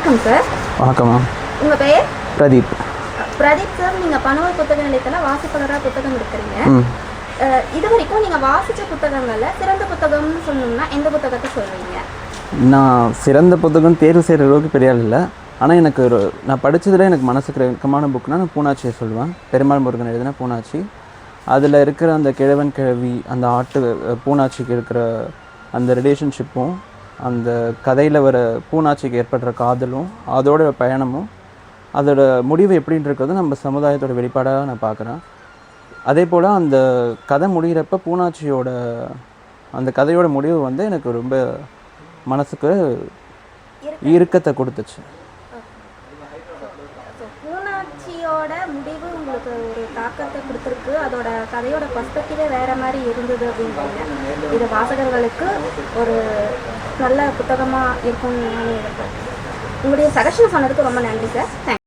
வணக்கம் சார். வணக்கம் மேம். உங்கள் பெயர்? பிரதீப். பிரதீப் சார், நீங்கள் பனவல் புத்தக நிலையத்தில் வாசிப்பாளராக புத்தகம் இருக்கிறீங்க. இது வரைக்கும் நீங்கள் வாசித்த புத்தகங்களில் சிறந்த புத்தகம்னு சொன்னோம்னா எந்த புத்தகத்தை சொல்கிறீங்க? நான் சிறந்த புத்தகம் தேர்வு செய்கிற அளவுக்கு பெரிய ஆள் இல்லை. ஆனால் எனக்கு நான் படித்ததில் எனக்கு மனசுக்கு நெருக்கமான புக்குனால் நான் பூனாச்சியை சொல்லுவேன். பெருமாள் முருகன் எழுதின பூனாச்சி. அதில் இருக்கிற அந்த கிழவன் கிழவி, அந்த பூனாச்சிக்கு இருக்கிற அந்த ரிலேஷன்ஷிப்பும், அந்த கதையில் வர பூனாச்சிக்கு ஏற்படுற காதலும், அதோட பயணமும், அதோட முடிவு எப்படின்னு இருக்கிறது நம்ம சமுதாயத்தோட வெளிப்பாடாக நான் பார்க்குறேன். அதே போல் அந்த கதை முடிகிறப்ப பூனாச்சியோட அந்த கதையோட முடிவு வந்து எனக்கு ரொம்ப மனசுக்கு இறுக்கத்தை கொடுத்துச்சு. பூனாச்சியோட முடிவு உங்களுக்கு ஒரு தாக்கத்தை கொடுத்துருக்கு. அதோட கதையோட பர்ஸ்பெக்டிவே வேறு மாதிரி இருந்தது அப்படின்றீங்க. இது வாசகர்களுக்கு ஒரு நல்ல புத்தகமாக இருக்கும்னு நான் நினைக்கிறேன். உங்களுடைய சஜஷன் சொன்னதுக்கு ரொம்ப நன்றி சார். தேங்க்ஸ்.